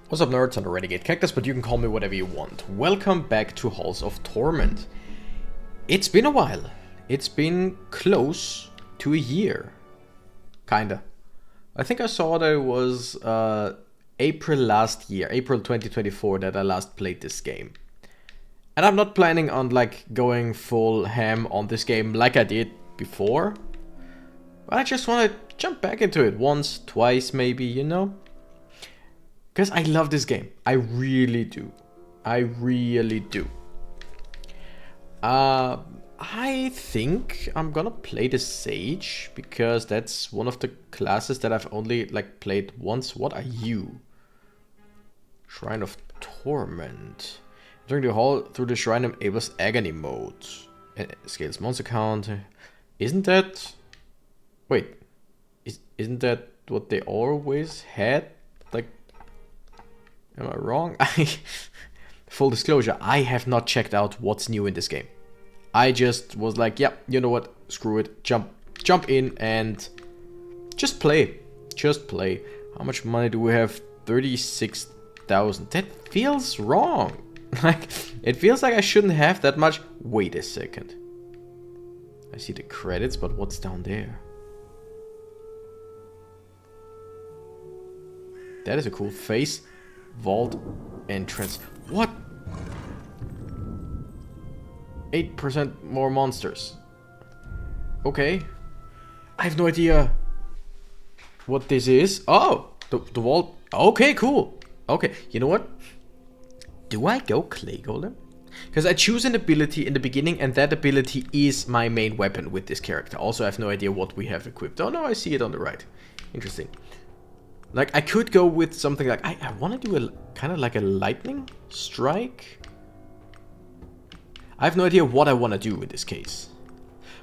What's up, nerds? I'm the Renegade Cactus, but you can call me whatever you want. Welcome back to Halls of Torment. It's been a while. It's been close to a year. Kinda. I think I saw that it was April last year, April 2024, that I last played this game. And I'm not planning on like going full ham on this game like I did before. But I just want to jump back into it once, twice maybe, you know? Because I love this game. I really do. I really do. I think I'm gonna play the Sage, because that's one of the classes that I've only like played once. What are you? Shrine of Torment. During the hall through the shrine enables agony mode. Scales monster count. Isn't that... Wait. Isn't that what they always had? Like... Am I wrong? Full disclosure, I have not checked out what's new in this game. I just was like, yeah, you know what? Screw it. Jump in and just play. Just play. How much money do we have? 36,000. That feels wrong. Like, it feels like I shouldn't have that much. Wait a second. I see the credits, but what's down there? That is a cool face. Vault entrance. What? 8% more monsters. Okay. I have no idea what this is. Oh, the vault. Okay, cool. Okay, you know what? Do I go Clay Golem? Because I choose an ability in the beginning, and that ability is my main weapon with this character. Also, I have no idea what we have equipped. Oh no, I see it on the right. Interesting. Like, I could go with something like... I want to do a kind of like a lightning strike. I have no idea what I want to do in this case.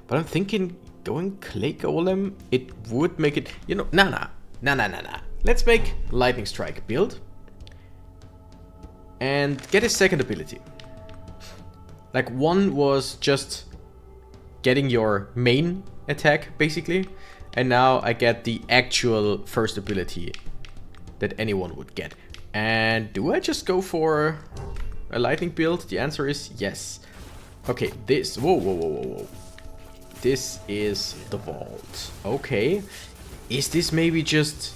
But I'm thinking going Clay Golem, it would make it... You know, nah. Let's make lightning strike build. And get a second ability. Like, one was just getting your main attack, basically. And now I get the actual first ability that anyone would get. And do I just go for a lightning build? The answer is yes. Okay, this... Whoa. This is the vault. Okay. Is this maybe just...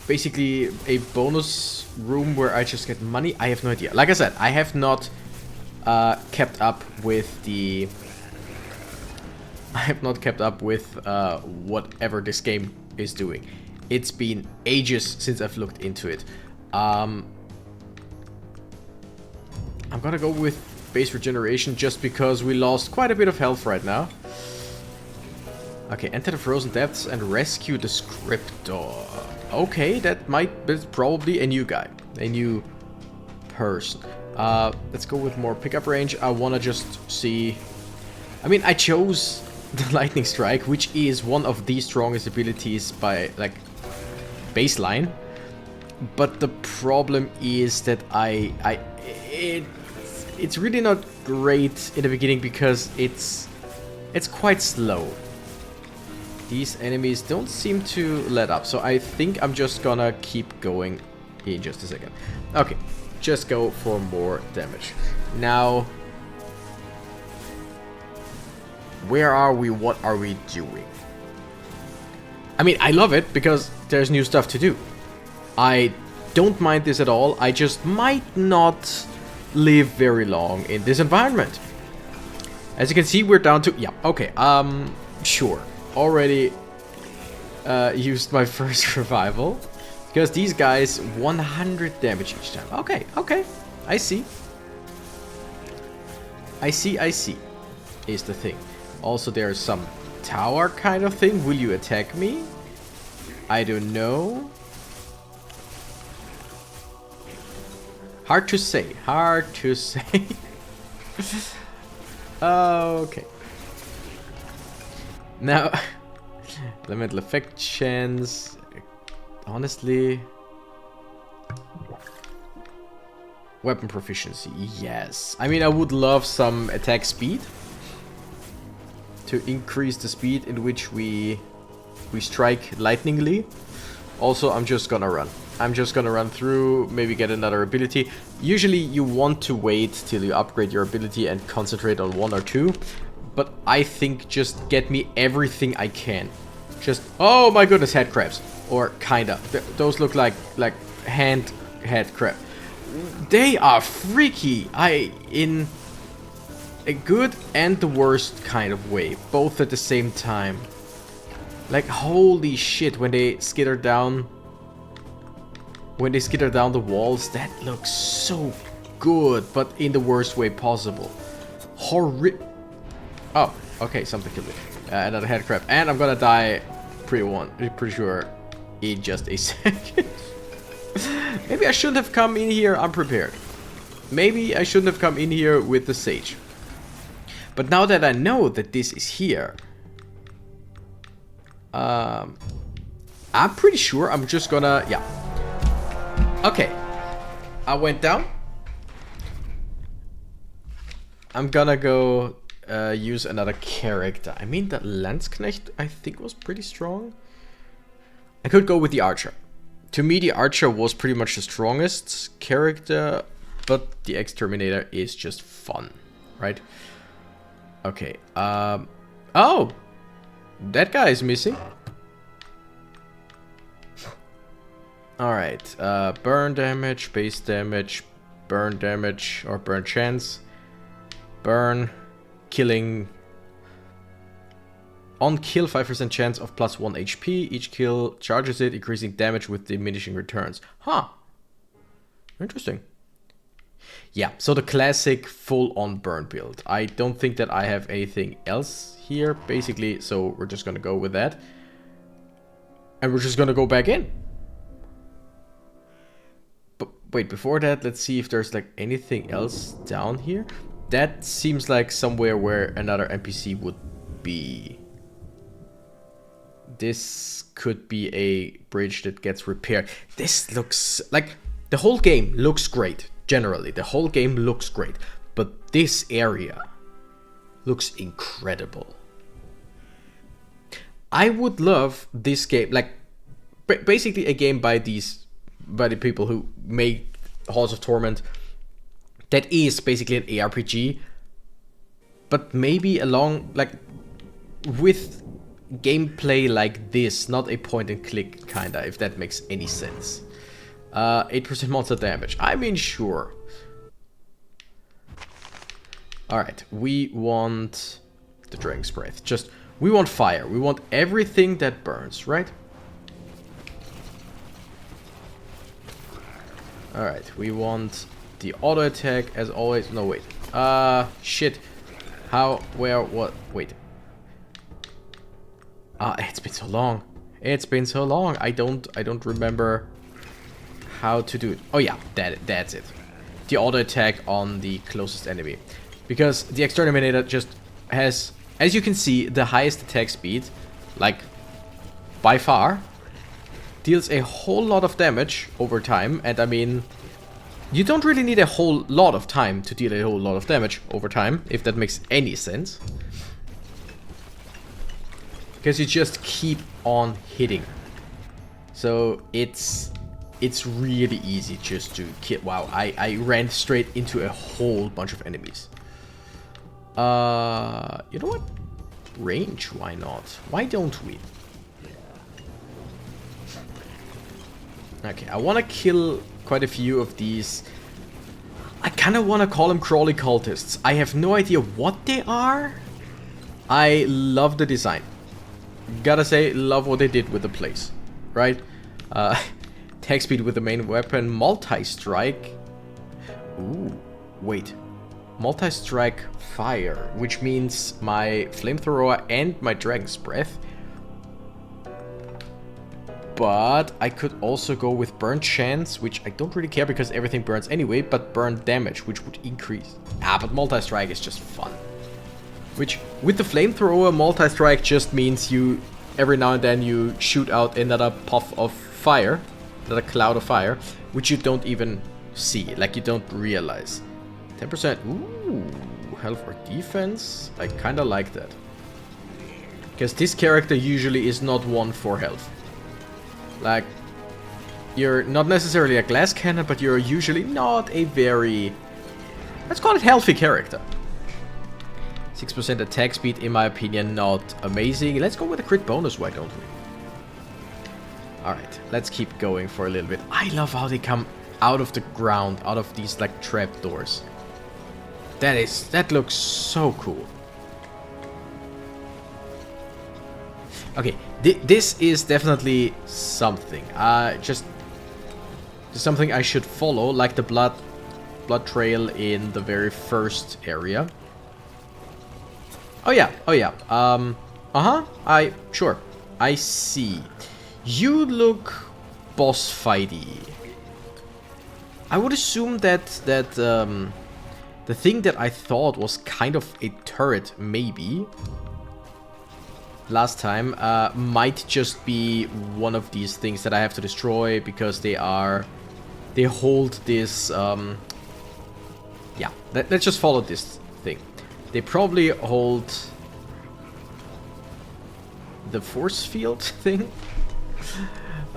basically a bonus room where I just get money? I have no idea. Like I said, I have not kept up with the... I have not kept up with whatever this game is doing. It's been ages since I've looked into it. I'm gonna go with base regeneration just because we lost quite a bit of health right now. Okay, enter the frozen depths and rescue the scriptor. Okay, that might be probably a new guy, a new person. Let's go with more pickup range. I wanna just see... I mean, I chose the lightning strike, which is one of the strongest abilities by like baseline, but the problem is that it's really not great in the beginning because it's quite slow. These enemies don't seem to let up, so I think I'm just gonna keep going in just a second. Okay, just go for more damage now. Where are we? What are we doing? I mean, I love it because there's new stuff to do. I don't mind this at all. I just might not live very long in this environment. As you can see, we're down to... Yeah, okay. Sure. Already used my first revival. Because these guys, 100 damage each time. Okay. I see. I see. Is the thing. Also, there's some tower kind of thing. Will you attack me? I don't know. Hard to say. Okay. Now, elemental effect chance. Honestly. Weapon proficiency. Yes. I mean, I would love some attack speed. To increase the speed in which we strike lightningly. Also, I'm just gonna run. I'm just gonna run through, maybe get another ability. Usually you want to wait till you upgrade your ability and concentrate on one or two. But I think just get me everything I can. Just, oh my goodness, head crabs. Or kinda. Those look like head crab. They are freaky. In a good and the worst kind of way. Both at the same time. Like, holy shit, when they skitter down... When they skitter down the walls, that looks so good, but in the worst way possible. Oh, okay, something killed me. Another head crab. And I'm gonna die pretty sure in just a second. Maybe I shouldn't have come in here unprepared. Maybe I shouldn't have come in here with the sage. But now that I know that this is here, I'm pretty sure I'm just gonna, yeah. Okay, I went down. I'm gonna go use another character. I mean, that Landsknecht I think was pretty strong. I could go with the archer. To me, the archer was pretty much the strongest character, but the Exterminator is just fun, right? Okay, oh! That guy is missing. Alright, burn damage, base damage, burn damage, or burn chance. Burn, killing. On kill, 5% chance of +1 HP. Each kill charges it, increasing damage with diminishing returns. Huh. Interesting. Yeah, so the classic full-on burn build. I don't think that I have anything else here, basically, so we're just gonna go with that. And we're just gonna go back in. But wait, before that, let's see if there's like anything else down here. That seems like somewhere where another NPC would be. This could be a bridge that gets repaired. This looks like the whole game looks great. Generally, the whole game looks great. But this area looks incredible. I would love this game, like basically a game by the people who made Halls of Torment that is basically an ARPG, but maybe along like with gameplay like this, not a point and click kinda, if that makes any sense. 8% monster damage. I mean, sure. Alright, we want the Dragon's Breath. We want fire. We want everything that burns, right? Alright, we want the auto attack as always. No, wait. Shit. How, where, what? Wait. It's been so long. It's been so long. I don't remember how to do it. Oh yeah, that's it. The auto attack on the closest enemy. Because the Exterminator just has, as you can see, the highest attack speed, like by far, deals a whole lot of damage over time. And I mean, you don't really need a whole lot of time to deal a whole lot of damage over time, if that makes any sense. Because you just keep on hitting. So it's really easy just to kill. Wow, I ran straight into a whole bunch of enemies. You know what? Range, why not? Why don't we? Okay, I want to kill quite a few of these. I kind of want to call them crawly cultists. I have no idea what they are. I love the design. Gotta say, love what they did with the place. Right? Attack speed with the main weapon. Multi-strike. Ooh, wait. Multi-strike fire, which means my flamethrower and my Dragon's Breath. But I could also go with burn chance, which I don't really care because everything burns anyway, but burn damage, which would increase. But multi-strike is just fun. Which, with the flamethrower, multi-strike just means you, every now and then, you shoot out another puff of fire, another cloud of fire, which you don't even see, like you don't realize. 10%, ooh, health or defense? I kinda like that. Because this character usually is not one for health. Like, You're not necessarily a glass cannon, but you're usually not a very, let's call it, healthy character. 6% attack speed, in my opinion, not amazing. Let's go with a crit bonus, why don't we? Alright, let's keep going for a little bit. I love how they come out of the ground, out of these, like, trapdoors. That looks so cool. Okay, this is definitely something. Just something I should follow, like the blood trail in the very first area. Oh yeah, oh yeah. Sure. I see. You look boss fighty. I would assume that the thing that I thought was kind of a turret, maybe last time, might just be one of these things that I have to destroy because they hold this. Yeah, let's just follow this thing. They probably hold the force field thing.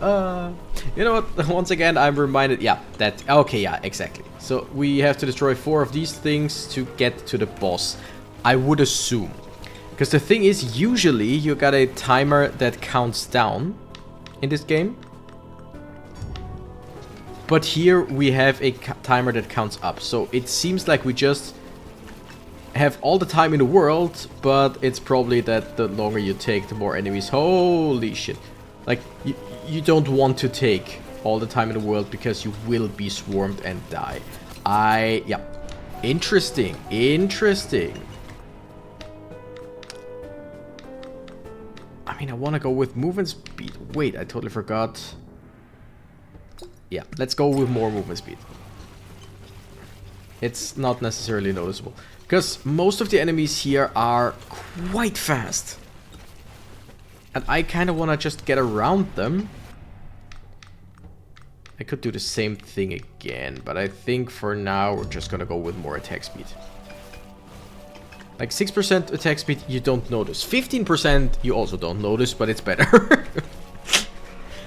You know what? Once again, I'm reminded. Yeah, that. Okay, yeah, exactly. So we have to destroy 4 of these things to get to the boss, I would assume. Because the thing is, usually you got a timer that counts down in this game. But here we have a timer that counts up. So it seems like we just have all the time in the world, but it's probably that the longer you take, the more enemies. Holy shit. Like, you don't want to take all the time in the world because you will be swarmed and die. Yeah. Interesting. Interesting. I mean, I want to go with movement speed. Wait, I totally forgot. Yeah, let's go with more movement speed. It's not necessarily noticeable. Because most of the enemies here are quite fast. And I kind of want to just get around them. I could do the same thing again, but I think for now we're just going to go with more attack speed. Like 6% attack speed, you don't notice. 15% you also don't notice, but it's better.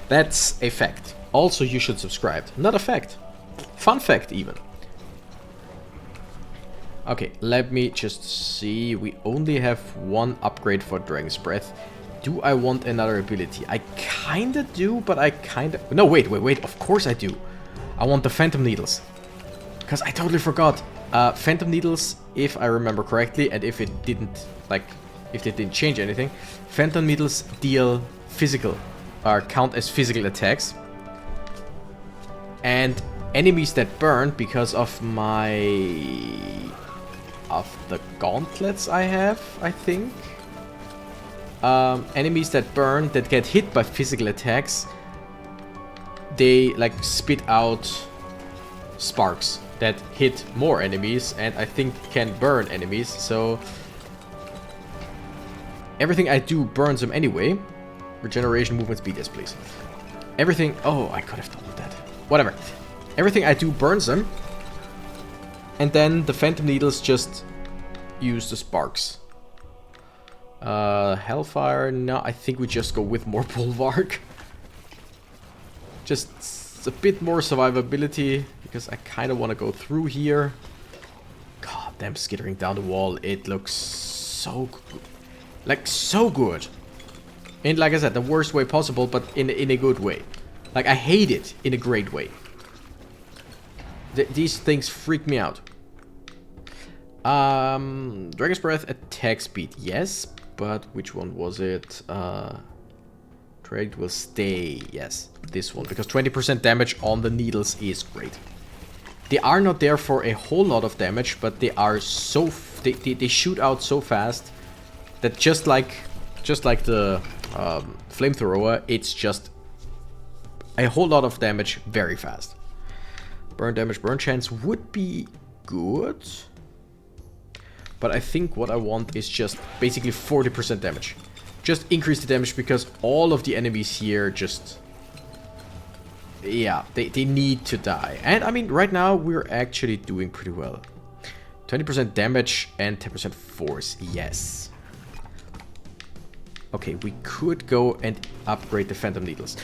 That's a fact. Also, you should subscribe. Not a fact. Fun fact, even. Okay, let me just see. We only have one upgrade for Dragon's Breath. Do I want another ability? I kinda do, but I kinda... No, wait. Of course I do. I want the Phantom Needles. Because I totally forgot. Phantom Needles, if I remember correctly, and if it didn't, like, if they didn't change anything, Phantom Needles deal physical, or count as physical attacks. And enemies that burn, because of the gauntlets I have, I think. Enemies that burn, that get hit by physical attacks, they like spit out sparks that hit more enemies and I think can burn enemies. So everything I do burns them anyway. Regeneration, movement speed, yes please. Everything... Oh, I could have done with that. Whatever. Everything I do burns them. And then the Phantom Needles just use the sparks. Hellfire, no, I think we just go with more Bulwark. Just a bit more survivability, because I kind of want to go through here. God damn, skittering down the wall, it looks so good. Like, so good. And like I said, the worst way possible, but in a good way. Like, I hate it in a great way. These things freak me out. Dragon's Breath attack speed, yes. But which one was it? Trade will stay. Yes, this one. Because 20% damage on the needles is great. They are not there for a whole lot of damage, but they are so... They shoot out so fast that just like the flamethrower, it's just a whole lot of damage very fast. Burn damage, burn chance would be good. But I think what I want is just basically 40% damage. Just increase the damage because all of the enemies here just... Yeah, they need to die. And I mean, right now we're actually doing pretty well. 20% damage and 10% force, yes. Okay, we could go and upgrade the Phantom Needles.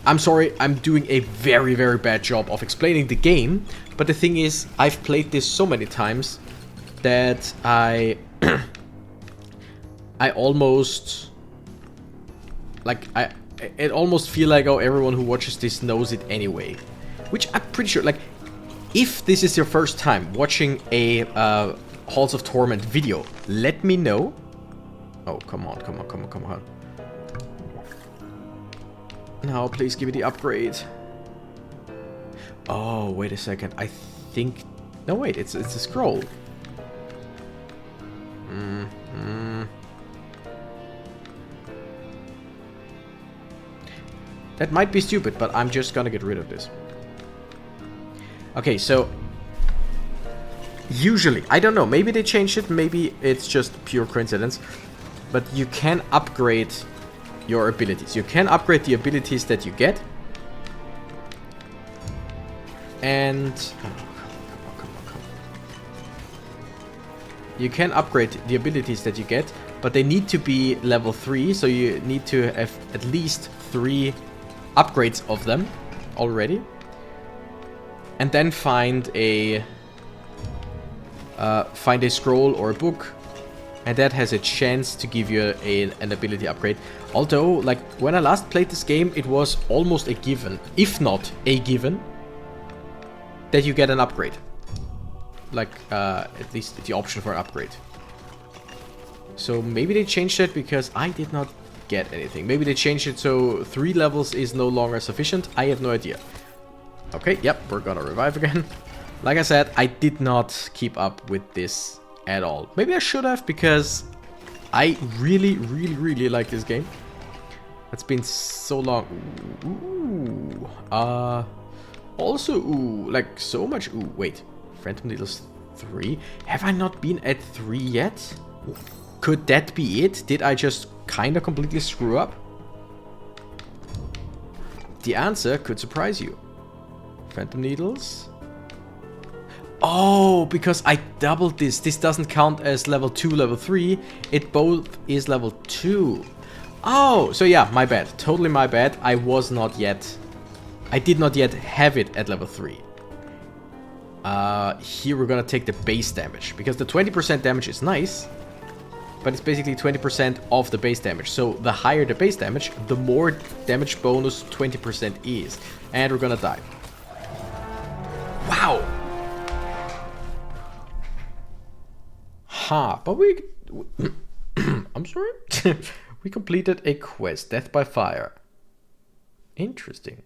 I'm sorry, I'm doing a very, very bad job of explaining the game, but the thing is, I've played this so many times that I almost, like, I almost feel like, oh, everyone who watches this knows it anyway. Which I'm pretty sure, like, if this is your first time watching a Halls of Torment video, let me know. Oh, come on, come on, come on, come on. Now, please give me the upgrade. Oh, wait a second. I think... No, wait, it's a scroll. That might be stupid, but I'm just gonna get rid of this. Okay, so... Usually, I don't know, maybe they changed it, maybe it's just pure coincidence. But you can upgrade your abilities. You can upgrade the abilities that you get. And... come on. You can upgrade the abilities that you get, but they need to be level 3, so you need to have at least 3 upgrades of them already. And then find a scroll or a book, and that has a chance to give you an ability upgrade. Although, like, when I last played this game, it was almost a given, if not a given, that you get an upgrade. Like, at least the option for an upgrade. So maybe they changed that because I did not get anything. Maybe they changed it so 3 levels is no longer sufficient. I have no idea. Okay, yep, we're gonna revive again. Like I said, I did not keep up with this at all. Maybe I should have, because I really, really, really like this game. It's been so long. Ooh. Also, ooh, like so much. Ooh, wait. Phantom Needles 3? Have I not been at 3 yet? Could that be it? Did I just kind of completely screw up? The answer could surprise you. Phantom Needles. Oh, because I doubled this. This doesn't count as level 2, level 3. It both is level 2. Oh, so yeah, my bad. Totally my bad. I did not yet have it at level 3. Here we're gonna take the base damage, because the 20% damage is nice, but it's basically 20% of the base damage. So the higher the base damage, the more damage bonus 20% is. And we're gonna die. Wow! Ha, but we I'm sorry? We completed a quest, Death by Fire. Interesting.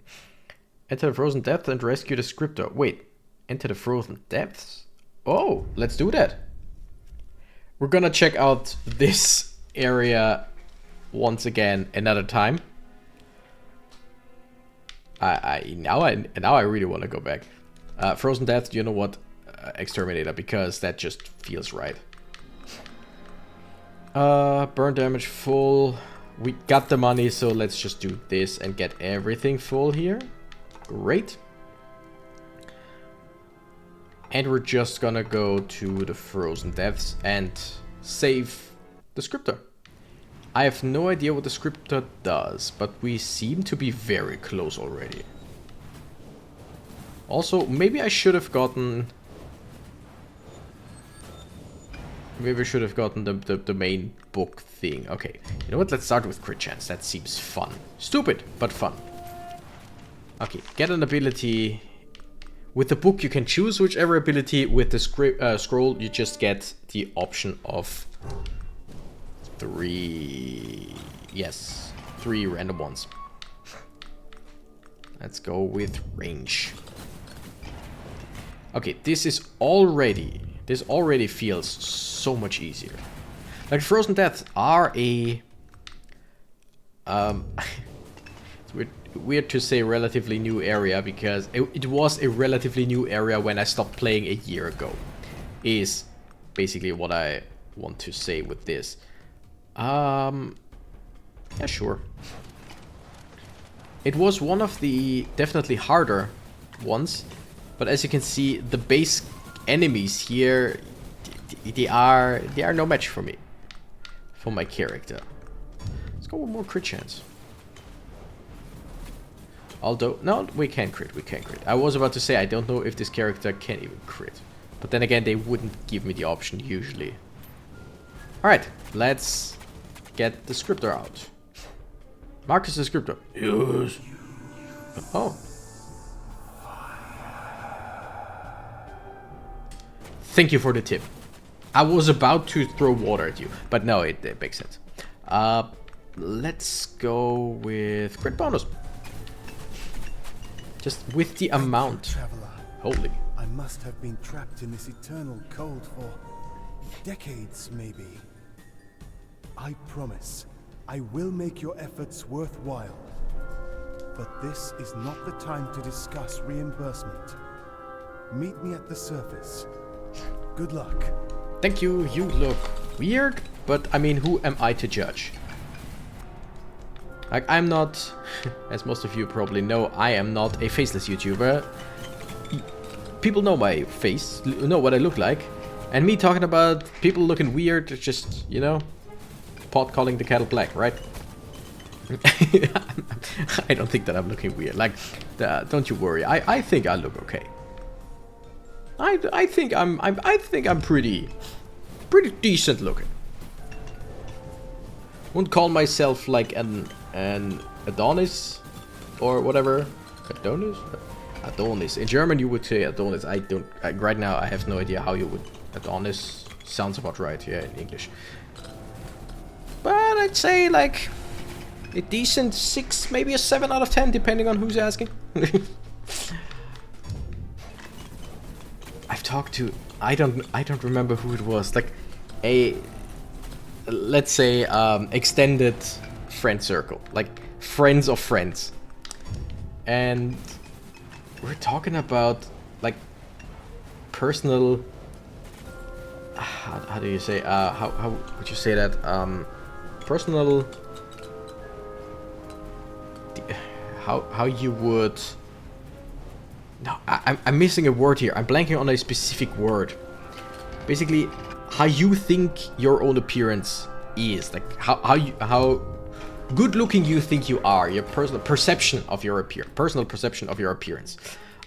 Enter the Frozen Depths and rescue the scriptor. Wait, enter the Frozen Depths? Oh, let's do that. We're gonna check out this area once again another time. Now I really want to go back. Frozen Depths, you know what? Exterminator, because that just feels right. Burn damage full. We got the money, so let's just do this and get everything full here. Great. And we're just gonna go to the Frozen Depths and save the scriptor. I have no idea what the scriptor does, but we seem to be very close already. Also, maybe I should have gotten... Maybe I should have gotten the main book thing. Okay, you know what? Let's start with crit chance. That seems fun. Stupid, but fun. Okay, get an ability. With the book, you can choose whichever ability. With the scroll, you just get the option of 3... Yes, 3 random ones. Let's go with range. Okay, this already feels so much easier. Like, Frozen Depths are a... it's weird to say relatively new area, because it was a relatively new area when I stopped playing a year ago. Is basically what I want to say with this. Yeah, sure. It was one of the definitely harder ones, but as you can see, the base enemies here, they are no match for me, for my character. Let's go with more crit chance. Although, no, we can crit, we can crit. I was about to say, I don't know if this character can even crit. But then again, they wouldn't give me the option usually. Alright, let's get the scriptor out. Marcus the scriptor. Yes. Oh. Thank you for the tip. I was about to throw water at you, but no, it makes sense. Let's go with crit bonus. Just with the amount. Holy. I must have been trapped in this eternal cold for decades, maybe. I promise, I will make your efforts worthwhile. But this is not the time to discuss reimbursement. Meet me at the surface. Good luck. Thank you, you look weird, but I mean, who am I to judge? Like, I'm not, as most of you probably know, I am not a faceless YouTuber. People know my face, know what I look like, and me talking about people looking weird, it's just, you know, pot calling the kettle black, right? I don't think that I'm looking weird. Like, don't you worry. I think I look okay. I think I'm pretty decent looking. Wouldn't call myself like an Adonis or whatever. Adonis. In German you would say Adonis. Right now I have no idea how you would. Adonis sounds about right, yeah, in English. But I'd say like a decent 6, maybe a 7 out of 10, depending on who's asking. I've talked to, I don't remember who it was, like a, let's say, extended friend circle, like friends of friends, and we're talking about like personal, how do you say, how would you say that, personal, how you would, no, I'm missing a word here. I'm blanking on a specific word. Basically, how you think your own appearance is, like how good looking you think you are, your personal perception of your appearance.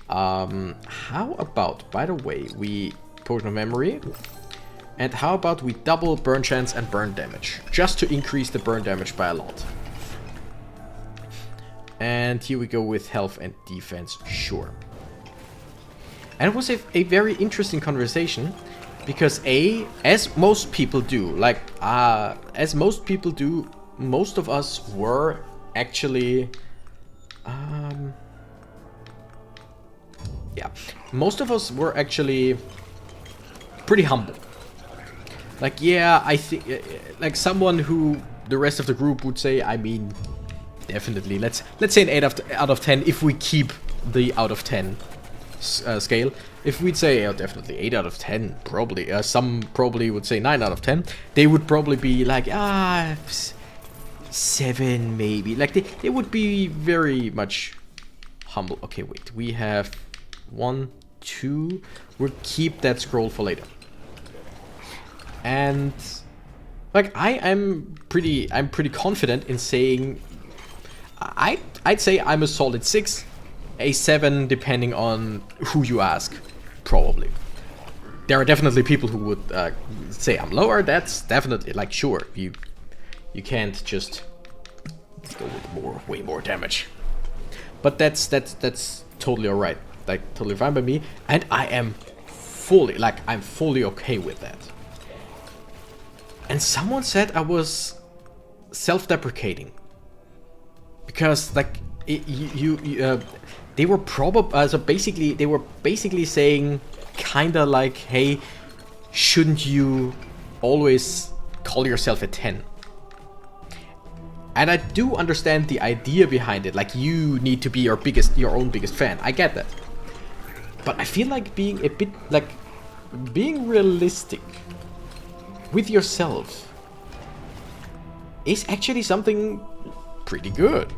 How about, by the way, we potion of memory, and how about we double burn chance and burn damage, just to increase the burn damage by a lot. And here we go with health and defense, sure. And it was a very interesting conversation, because as most people do, like, most of us were actually, yeah, most of us were actually pretty humble. Like, yeah, I think, like someone who the rest of the group would say, I mean, definitely, let's say an 8 out of 10 if we keep the out of 10 scale. If we'd say, oh, definitely 8 out of 10, probably, some probably would say 9 out of 10, they would probably be like, 7 maybe. Like, they would be very much humble. Okay, wait, we have 1, 2, we'll keep that scroll for later. And like, I'm pretty confident in saying, I'd say I'm a solid 6, a 7 depending on who you ask, probably. There are definitely people who would say I'm lower. That's definitely, like, sure, you can't just go with way more damage. But that's totally alright, like totally fine by me, and I'm fully okay with that. And someone said I was self-deprecating, because like they were probably they were basically saying kinda like, hey, shouldn't you always call yourself a 10? And I do understand the idea behind it, like you need to be your own biggest fan. I get that. But I feel like being realistic with yourself is actually something pretty good,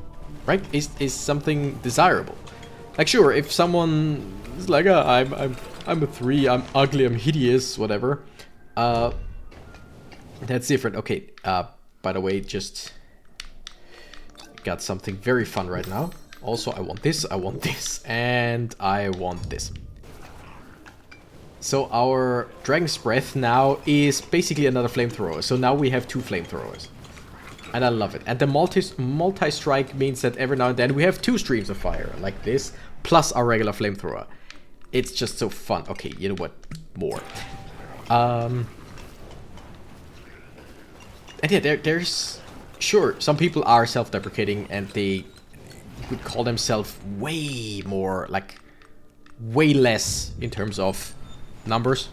right? Is something desirable. Like, sure, if someone is like, I'm a 3, I'm ugly, I'm hideous, whatever, that's different. Okay, by the way, just got something very fun right now. Also, I want this, and I want this. So our Dragon's Breath now is basically another flamethrower. So now we have 2 flamethrowers. And I love it. And the multi-strike means that every now and then we have 2 streams of fire, like this, plus our regular flamethrower. It's just so fun. Okay, you know what? More. And yeah, there's... Sure, some people are self-deprecating and they would call themselves way more, like, way less in terms of numbers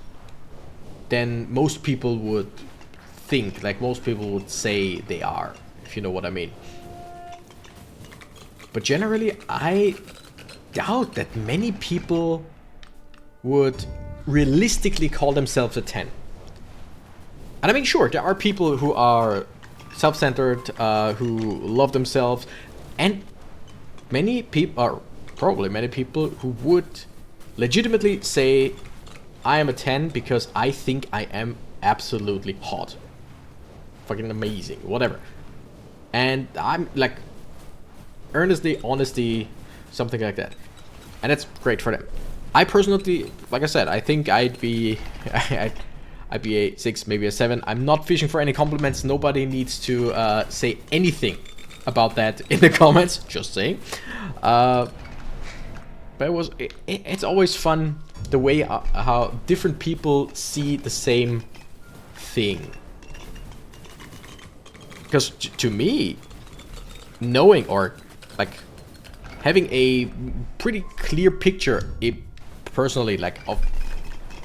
than most people would think, like most people would say they are, if you know what I mean. But generally, I doubt that many people would realistically call themselves a 10. And I mean, sure, there are people who are self-centered, who love themselves, and many people are probably many people who would legitimately say, I am a 10 because I think I am absolutely hot. Fucking amazing, whatever. And I'm like, earnestly, honesty, something like that. And that's great for them. I personally, like I said, I think I'd be I'd be a 6, maybe a 7. I'm not fishing for any compliments. Nobody needs to say anything about that in the comments. Just saying. But it's always fun the way how different people see the same thing. Because to me, knowing or like having a pretty clear picture, personally, like of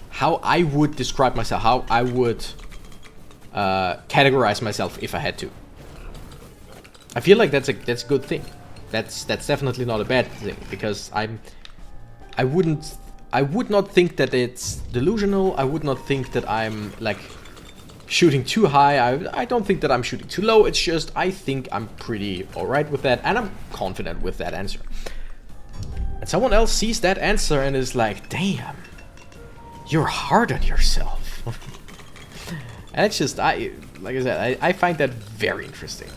how I would describe myself, how I would categorize myself if I had to. I feel like that's a good thing. That's definitely not a bad thing, because I would not think that it's delusional. I would not think that I'm like shooting too high. I don't think that I'm shooting too low. It's just I think I'm pretty alright with that, and I'm confident with that answer. And someone else sees that answer and is like, damn, you're hard on yourself. And it's just, like I said, I find that very interesting.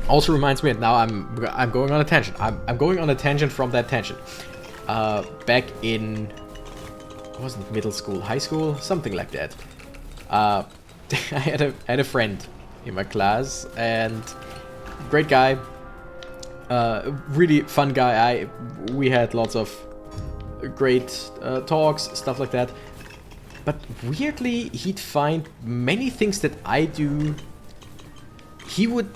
Also reminds me, now I'm going on a tangent. I'm going on a tangent from that tangent. Back in, it wasn't middle school, high school, something like that. I had a friend in my class, and great guy, really fun guy. We had lots of great talks, stuff like that. But weirdly, he'd find many things that I do, he would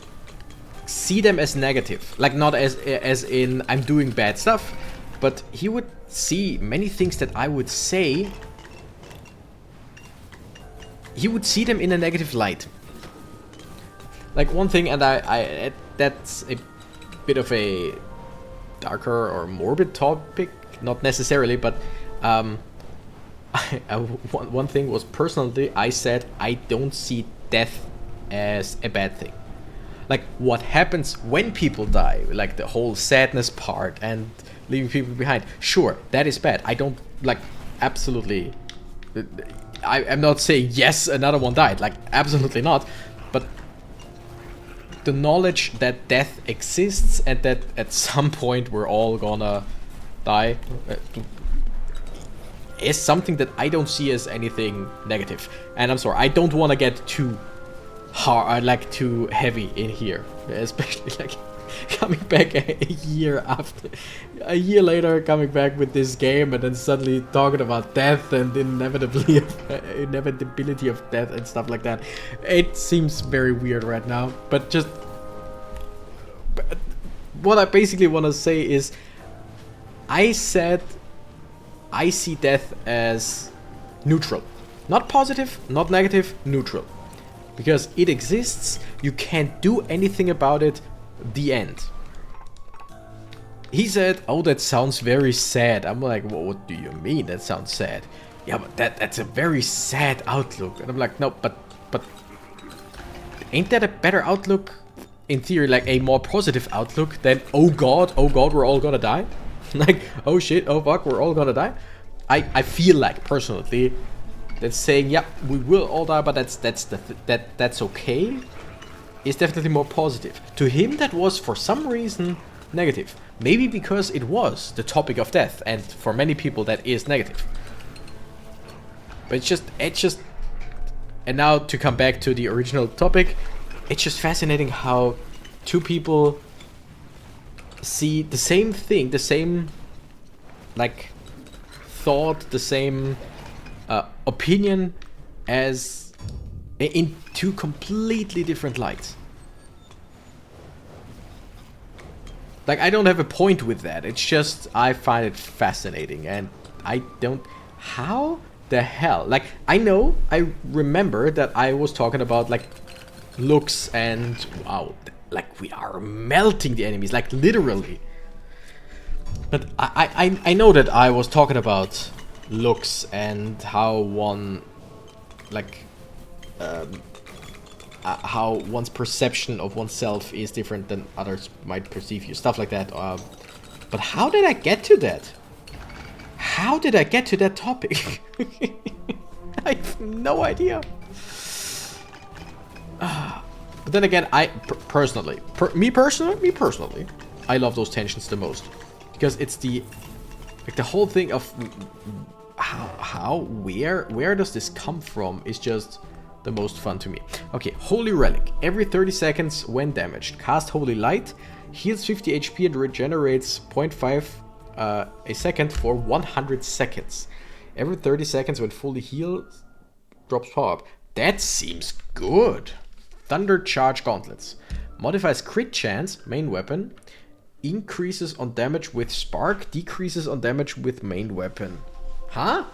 see them as negative. Like not as in I'm doing bad stuff, but he would see many things that I would say, he would see them in a negative light. Like one thing, and that's a bit of a darker or morbid topic, not necessarily, but one thing was, personally, I said I don't see death as a bad thing. Like what happens when people die, like the whole sadness part and leaving people behind, sure, that is bad. I don't, like, absolutely, I'm not saying yes, another one died, like absolutely not, but the knowledge that death exists and that at some point we're all gonna die is something that I don't see as anything negative. And I'm sorry, I don't want to get too hard, like too heavy in here, especially like coming back a year later, coming back with this game and then suddenly talking about death and inevitability of death and stuff like that. It seems very weird right now, but just what I basically want to say is, I said I see death as neutral. Not positive, not negative, neutral. Because it exists, you can't do anything about it, the end. He said, oh, that sounds very sad. I'm like, well, what do you mean that sounds sad? Yeah, but that's a very sad outlook. And I'm like, no, but ain't that a better outlook? In theory, like a more positive outlook than, oh god, we're all gonna die? Like, oh shit, oh fuck, we're all gonna die? I feel like, personally, that saying, yeah, we will all die, but that's okay, is definitely more positive. To him, that was, for some reason, negative. Maybe because it was the topic of death, and for many people that is negative. But it's just, and now to come back to the original topic, it's just fascinating how two people see the same thing, the same like thought, the same opinion as in two completely different lights. Like, I don't have a point with that. It's just, I find it fascinating, and I don't... How the hell? Like, I remember that I was talking about, like, looks and... Wow, like, we are melting the enemies, like, literally. But I know that I was talking about looks and how one... Like... how one's perception of oneself is different than others might perceive you. Stuff like that. But how did I get to that? How did I get to that topic? I have no idea. But then again, personally, I love those tensions the most. Because it's the... Like, the whole thing of... Where does this come from is just... the most fun to me. Okay, Holy Relic. Every 30 seconds when damaged. Cast Holy Light. Heals 50 HP and regenerates 0.5 a second for 100 seconds. Every 30 seconds when fully healed, drops power up. That seems good. Thunder Charge Gauntlets. Modifies crit chance, main weapon. Increases on damage with spark. Decreases on damage with main weapon. Huh?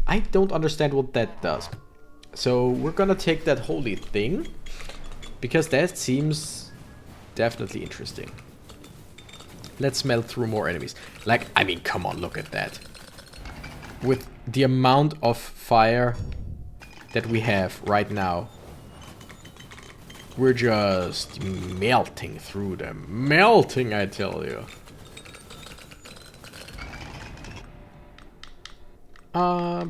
I don't understand what that does. So we're gonna take that holy thing, because that seems definitely interesting. Let's melt through more enemies. Like, I mean, come on, look at that. With the amount of fire that we have right now, we're just melting through them. Melting, I tell you. How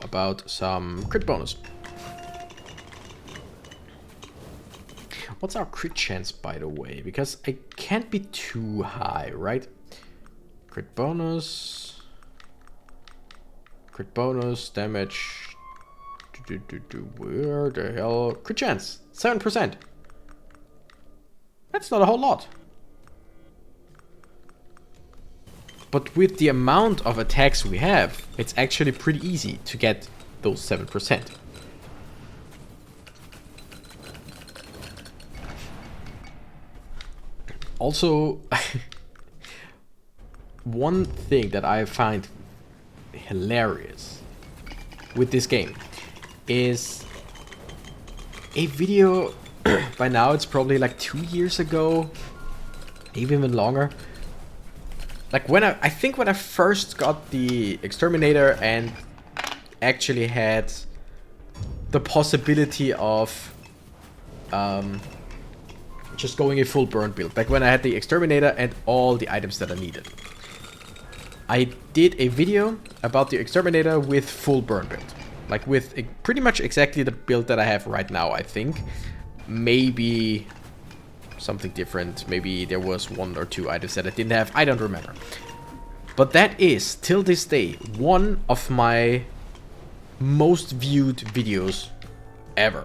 about some crit bonus? What's our crit chance, by the way? Because I can't be too high, right? Crit bonus. Crit bonus, damage. Where the hell? Crit chance, 7%. That's not a whole lot. But with the amount of attacks we have, it's actually pretty easy to get those 7%. Also, one thing that I find hilarious with this game is a video, by now it's probably like 2 years ago, maybe even longer. Like when I think when I first got the Exterminator and actually had the possibility of just going a full burn build. Like when I had the Exterminator and all the items that I needed. I did a video about the Exterminator with full burn build. Like with pretty much exactly the build that I have right now, I think. Maybe... something different. Maybe there was 1 or 2 items that I didn't have. I don't remember. But that is, till this day, one of my most viewed videos ever.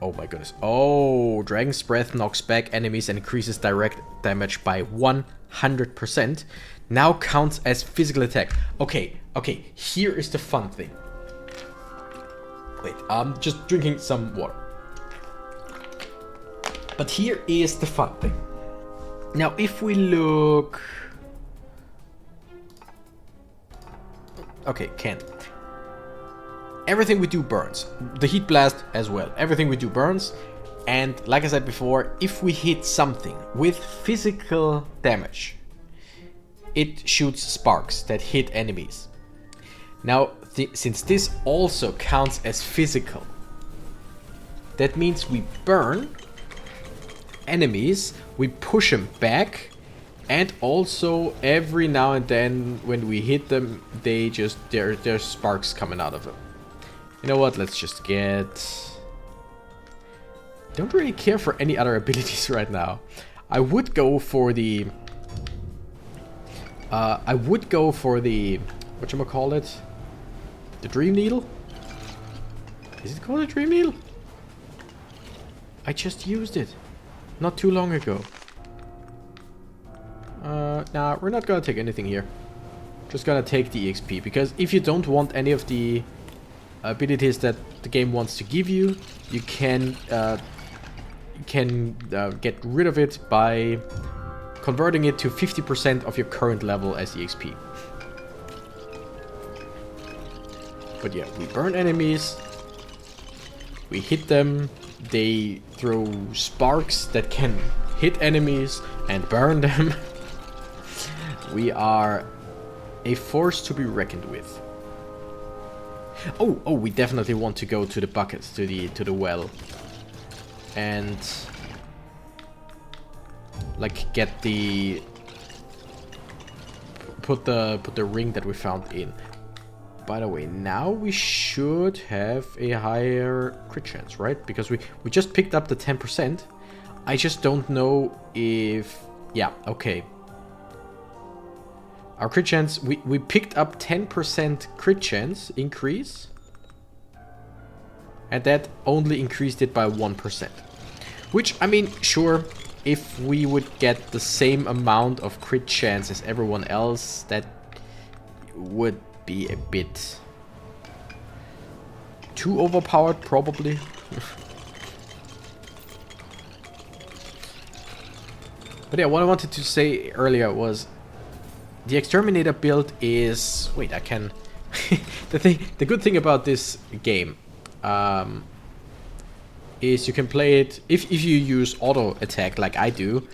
Oh my goodness. Oh, Dragon's Breath knocks back enemies and increases direct damage by 100%. Now counts as physical attack. Okay, here is the fun thing. Wait, I'm just drinking some water. But here is the fun thing. Now, if we look... Okay, can't. Everything we do burns. The heat blast as well. Everything we do burns. And like I said before, if we hit something with physical damage, it shoots sparks that hit enemies. Now, since this also counts as physical, that means we burn enemies, we push them back, and also every now and then when we hit them, they just there's sparks coming out of them. You know what? Let's just get don't really care for any other abilities right now. I would go for the... whatchamacallit? The Dream Needle? Is it called a Dream Needle? I just used it. Not too long ago. Nah, we're not gonna take anything here. Just gonna take the XP. Because if you don't want any of the abilities that the game wants to give you, you can get rid of it by converting it to 50% of your current level as EXP. But yeah, we burn enemies, we hit them, they throw sparks that can hit enemies and burn them. We are a force to be reckoned with. Oh, we definitely want to go to the buckets, to the well, and like get the put the ring that we found in. By the way, now we should have a higher crit chance, right? Because we just picked up the 10%. I just don't know if... Yeah, okay. Our crit chance, we picked up 10% crit chance increase. And that only increased it by 1%. Which, I mean, sure, if we would get the same amount of crit chance as everyone else, that would be a bit too overpowered, probably. But yeah, what I wanted to say earlier was the Exterminator build is... Wait, I can... the good thing about this game is you can play it... If you use auto attack like I do,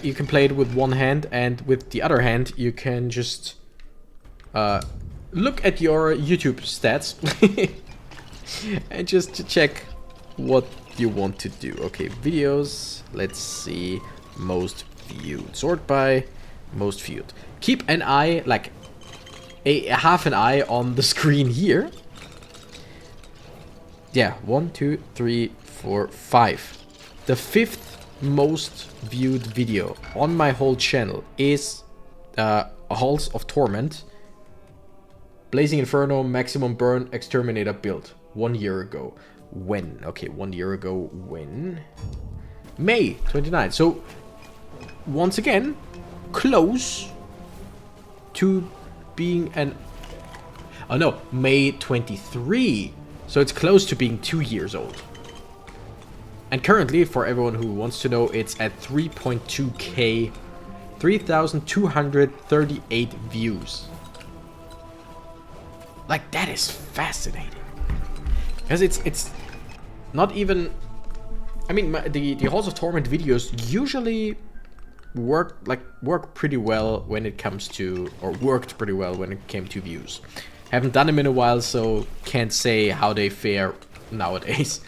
you can play it with one hand, and with the other hand you can just look at your YouTube stats and just to check what you want to do. Okay, videos, let's see, most viewed. Sort by most viewed. Keep an eye, like a half an eye on the screen here. Yeah, 1, 2, 3, 4, 5. The 5th most viewed video on my whole channel is Halls of Torment. Blazing Inferno maximum burn Exterminator build 1 year ago. When? Okay, 1 year ago. When? May 29th. So once again, close to being an... Oh no, May 23. So it's close to being 2 years old. And currently, for everyone who wants to know, it's at 3.2k, 3,238 views. Like, that is fascinating. Because it's not even... I mean, the Halls of Torment videos usually work pretty well when it comes to... Or worked pretty well when it came to views. Haven't done them in a while, so can't say how they fare nowadays.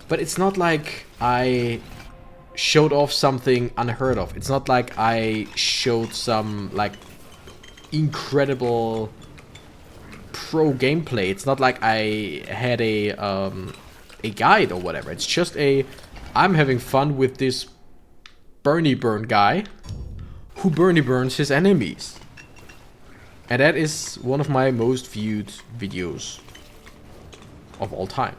But it's not like I showed off something unheard of. It's not like I showed some, like, incredible... pro gameplay. It's not like I had a guide or whatever. It's just I'm having fun with this Burny Burn guy who Burny burns his enemies. And that is one of my most viewed videos of all time.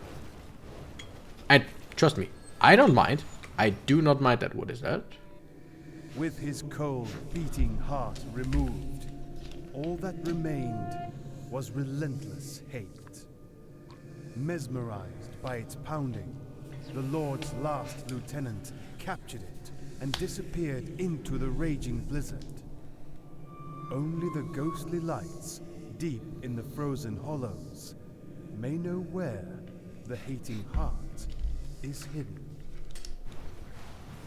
And trust me, I don't mind. I do not mind that. What is that? With his cold, beating heart removed, all that remained was relentless hate. Mesmerized by its pounding, the Lord's last lieutenant captured it and disappeared into the raging blizzard. Only the ghostly lights, deep in the frozen hollows, may know where the hating heart is hidden.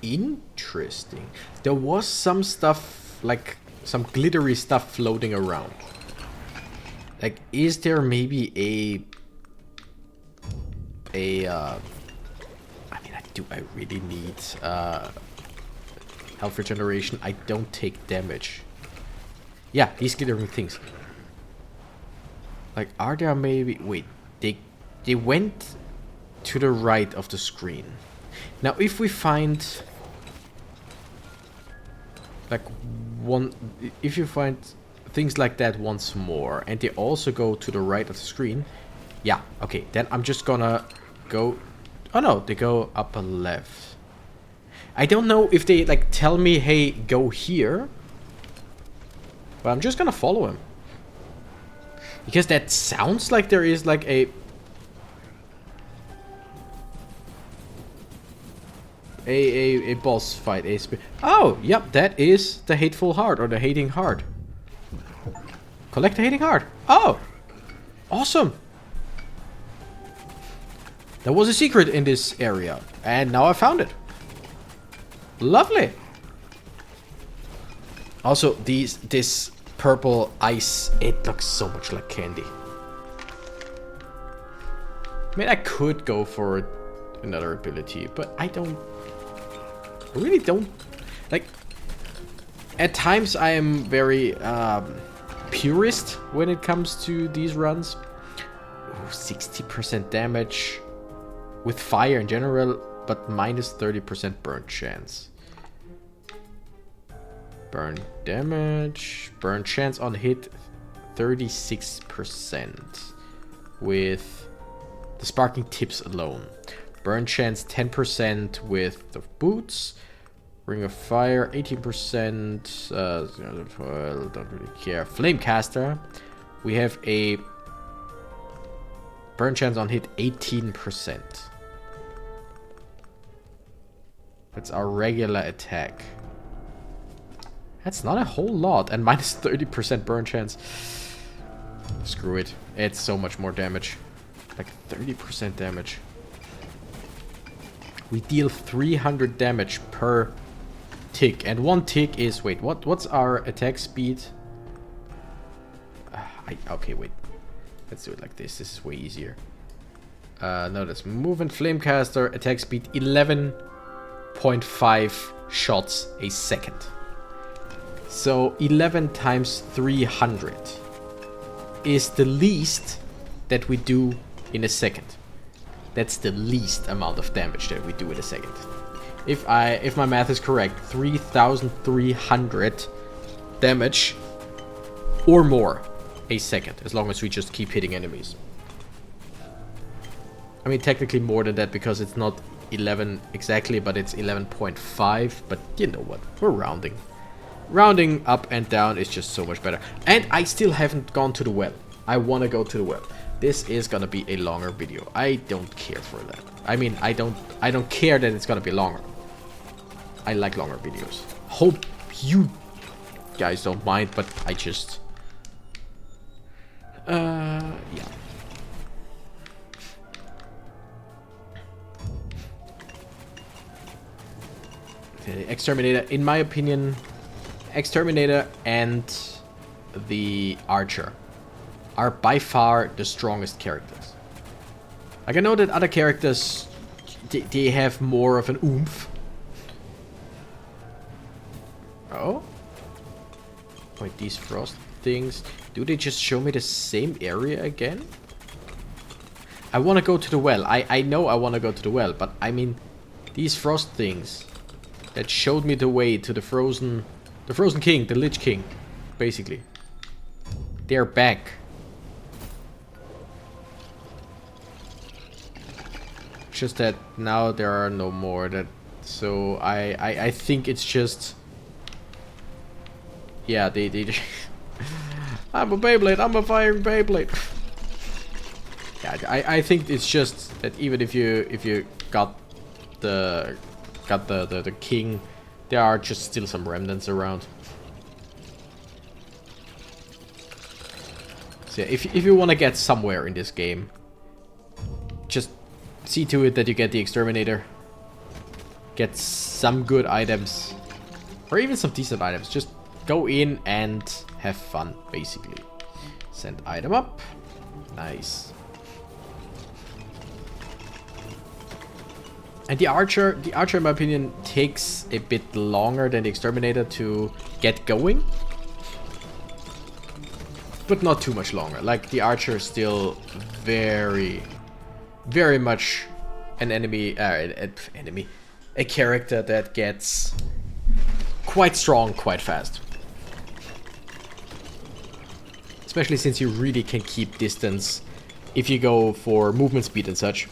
Interesting. There was some stuff, like some glittery stuff floating around. Like, is there maybe I mean, I really need health regeneration. I don't take damage. Yeah, these glittering things. Like, are there maybe... Wait, they went to the right of the screen. Now, if we find like if you find things like that once more, and they also go to the right of the screen, yeah, okay, then I'm just gonna go. Oh no, they go upper left. I don't know if they like tell me, hey, go here, but I'm just gonna follow him because that sounds like there is like a boss fight. Oh, yep, that is the hateful heart or the hating heart. Collect the hating heart. Oh, awesome. There was a secret in this area, and now I found it. Lovely. Also, this purple ice, it looks so much like candy. I mean, I could go for another ability, but I really don't. Like, at times I am very purist when it comes to these runs. Ooh, 60% damage with fire in general, but minus 30% burn chance. Burn damage, burn chance on hit 36% with the sparking tips alone. Burn chance 10% with the boots. Ring of Fire 18%. Well, don't really care. Flamecaster. We have a burn chance on hit 18%. That's our regular attack. That's not a whole lot. And minus 30% burn chance. Screw it. It's so much more damage. Like 30% damage. We deal 300 damage per tick. And one tick is... Wait, what's our attack speed? Okay, wait. Let's do it like this. This is way easier. No, that's movement. Flamecaster. Attack speed 11.5 shots a second. So 11 times 300 is the least that we do in a second. That's the least amount of damage that we do in a second. If my math is correct, 3,300 damage or more a second, as long as we just keep hitting enemies. I mean, technically more than that because it's not 11 exactly, but it's 11.5. But you know what? We're rounding. Rounding up and down is just so much better. And I still haven't gone to the well. I want to go to the well. This is gonna be a longer video. I don't care for that. I mean, I don't care that it's gonna be longer. I like longer videos. Hope you guys don't mind, but I just yeah. Okay, Exterminator, in my opinion, Exterminator and the Archer are by far the strongest characters. Like, I know that other characters, they have more of an oomph. Oh? Wait, these frost things, do they just show me the same area again? I want to go to the well. I know I want to go to the well, but I mean, these frost things that showed me the way to the frozen king, the Lich King, basically. They're back. Just that now there are no more. So I think it's just, yeah, they I'm a Beyblade, I'm a firing Beyblade. Yeah, I think it's just that even if you got the king, there are just still some remnants around. So yeah, if you want to get somewhere in this game, just see to it that you get the Exterminator. Get some good items. Or even some decent items. Just go in and have fun, basically. Send item up. Nice. And the Archer in my opinion takes a bit longer than the Exterminator to get going. But not too much longer. Like, the Archer is still very much an a character that gets quite strong quite fast. Especially since you really can keep distance if you go for movement speed and such.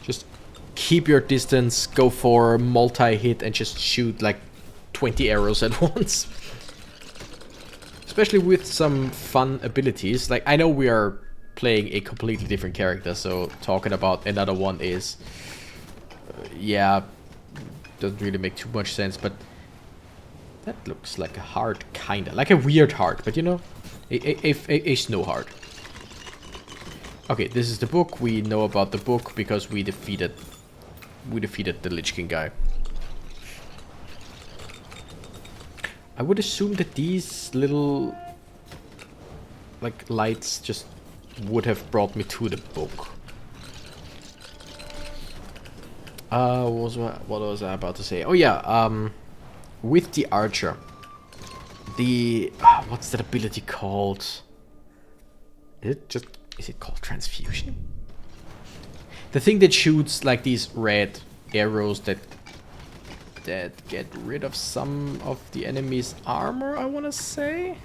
Just keep your distance, go for multi-hit and just shoot like 20 arrows at once. Especially with some fun abilities. Like, I know we are playing a completely different character, so talking about another one is... yeah, doesn't really make too much sense, but... that looks like a heart, kinda. Like a weird heart, but you know, a snow heart. Okay, this is the book. We know about the book because we defeated the Lich King guy. I would assume that these little like lights just would have brought me to the book. What was I about to say? Oh yeah, with the archer, the what's that ability called? Is it called transfusion? The thing that shoots like these red arrows that get rid of some of the enemy's armor, I want to say.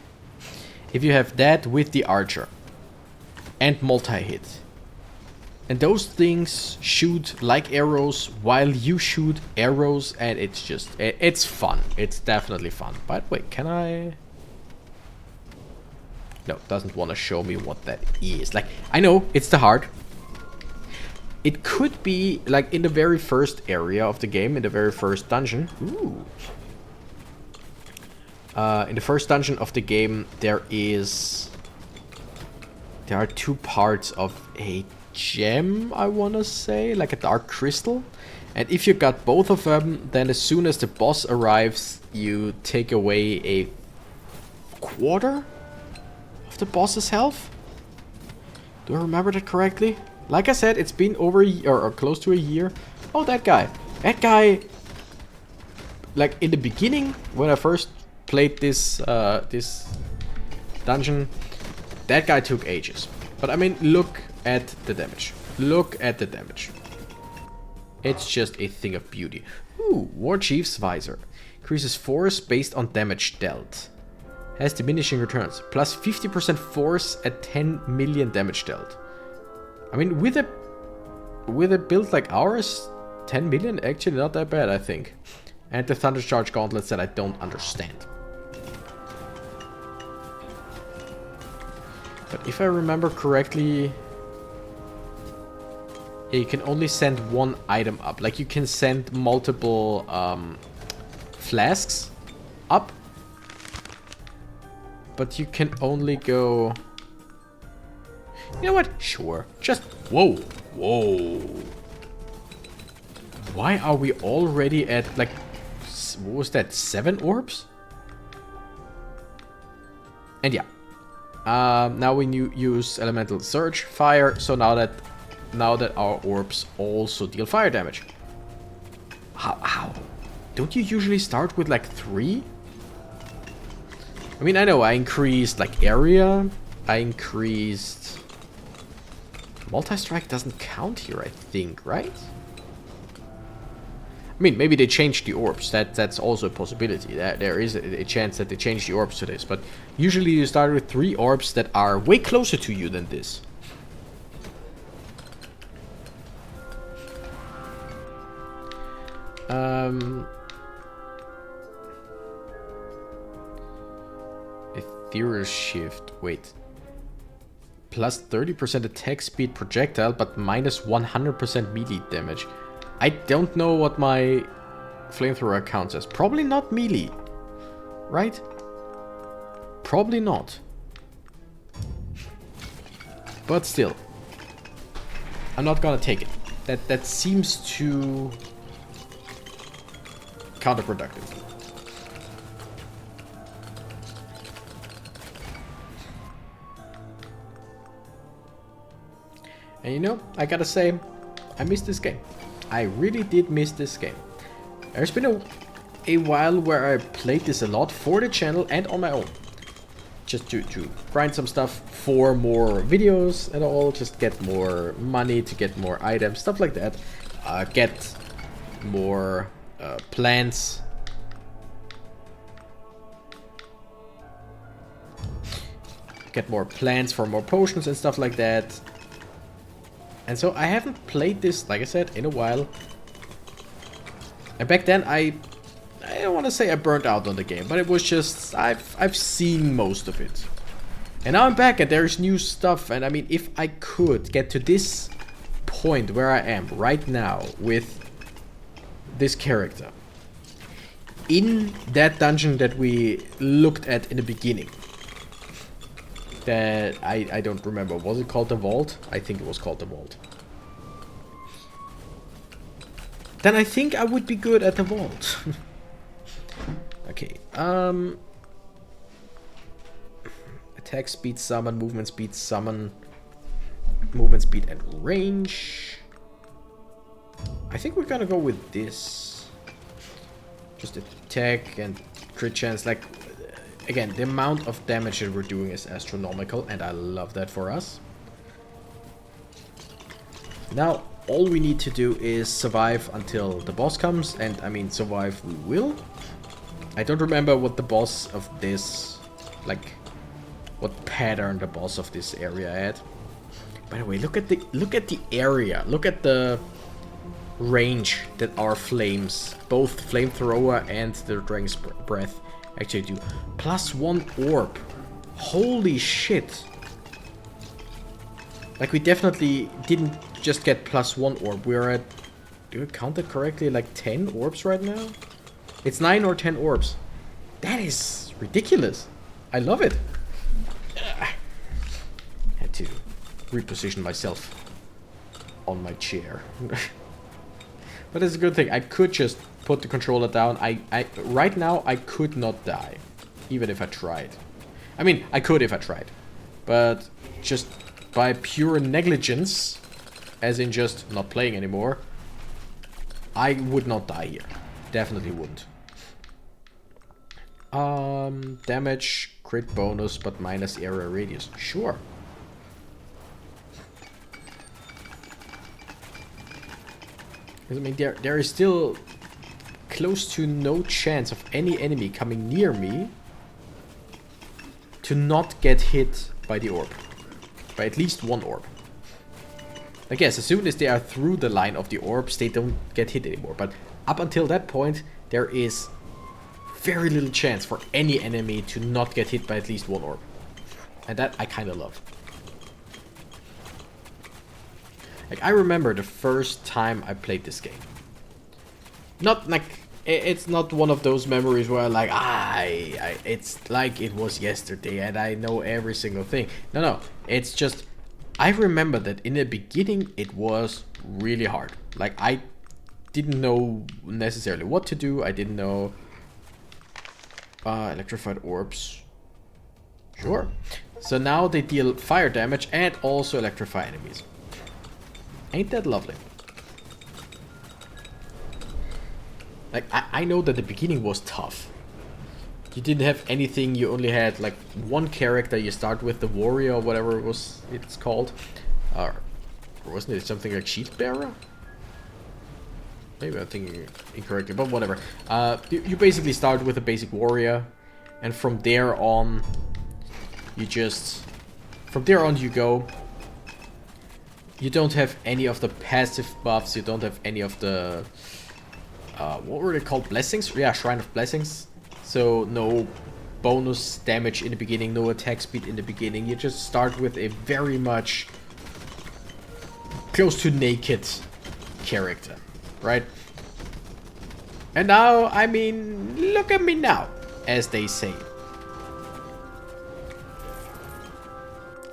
If you have that with the archer and multi-hit, and those things shoot like arrows while you shoot arrows, and it's just, it's fun. It's definitely fun. By the way, can I... no, doesn't want to show me what that is. Like, I know, it's the heart. It could be, like, in the very first area of the game, in the very first dungeon. Ooh. In the first dungeon of the game, there are two parts of a gem, I want to say, like a dark crystal. And if you got both of them, then as soon as the boss arrives, you take away a quarter of the boss's health. Do I remember that correctly? Like I said, it's been over a year, or close to a year. Oh, that guy. That guy, like in the beginning, when I first played this this dungeon, that guy took ages. But I mean, look at the damage. Look at the damage. It's just a thing of beauty. Ooh, War Chief's Visor. Increases force based on damage dealt. Has diminishing returns. Plus 50% force at 10 million damage dealt. I mean, with a build like ours, 10 million actually not that bad, I think. And the Thundercharge gauntlets that I don't understand. But if I remember correctly, you can only send one item up. Like, you can send multiple flasks up, but you can only go... you know what? Sure. Just... whoa. Whoa. Why are we already at, like... what was that? 7 orbs? And yeah. Now we use Elemental Surge, Fire. So now that our orbs also deal fire damage. How? Don't you usually start with, like, 3? I mean, I know I increased, like, area. I increased... multi-strike doesn't count here, I think, right? I mean, maybe they changed the orbs. That's also a possibility. There is a chance that they changed the orbs to this. But usually you start with 3 orbs that are way closer to you than this. Ethereal Shift. Wait. Plus 30% attack speed projectile, but minus 100% melee damage. I don't know what my flamethrower counts as. Probably not melee. Right? Probably not. But still. I'm not gonna take it. That seems too counterproductive. And you know, I gotta say, I missed this game. I really did miss this game. There's been a while where I played this a lot for the channel and on my own. Just to grind some stuff for more videos and all, just get more money, to get more items, stuff like that. get more plants. Get more plants for more potions and stuff like that. And so I haven't played this, like I said, in a while. And back then I don't want to say I burnt out on the game, but it was just I've seen most of it. And now I'm back and there's new stuff, and I mean, if I could get to this point where I am right now with this character in that dungeon that we looked at in the beginning, that I don't remember, was it called the Vault? I think it was called the Vault. Then I think I would be good at the Vault. Okay, attack speed, summon, movement speed, summon, movement speed and range. I think we're gonna go with this. Just attack and crit chance. Like, again, the amount of damage that we're doing is astronomical, and I love that for us. Now, all we need to do is survive until the boss comes, and I mean, survive we will. I don't remember what the boss of this, like, what pattern the boss of this area had. By the way, look at the area. Look at the range that our flames, both flamethrower and the dragon's breath, actually do. +1 orb. Holy shit. Like, we definitely didn't just get +1 orb. We're at, do I count it correctly, like 10 orbs right now? It's 9 or 10 orbs. That is ridiculous. I love it. Had to reposition myself on my chair. But it's a good thing. I could just put the controller down. Right now, I could not die. Even if I tried. I mean, I could if I tried. But just by pure negligence, as in just not playing anymore, I would not die here. Definitely wouldn't. Damage, crit bonus, but minus area radius. Sure. I mean, there is still close to no chance of any enemy coming near me to not get hit by the orb. By at least one orb. I guess as soon as they are through the line of the orbs, they don't get hit anymore. But up until that point, there is very little chance for any enemy to not get hit by at least one orb. And that I kind of love. Like, I remember the first time I played this game. Not like, it's not one of those memories where like, it's like it was yesterday and I know every single thing. No, it's just, I remember that in the beginning it was really hard. Like, I didn't know necessarily what to do. I didn't know. Electrified orbs. Sure. So now they deal fire damage and also electrify enemies. Ain't that lovely? Like, I know that the beginning was tough. You didn't have anything, you only had like one character. You start with the warrior or whatever it's called. Or wasn't it something like shield bearer? Maybe I'm thinking incorrectly, but whatever. You basically start with a basic warrior, and from there on, you go. You don't have any of the passive buffs. You don't have any of the what were they called? Blessings? Yeah, Shrine of Blessings. So no bonus damage in the beginning, no attack speed in the beginning. You just start with a very much close to naked character. Right? And now, I mean, look at me now, as they say.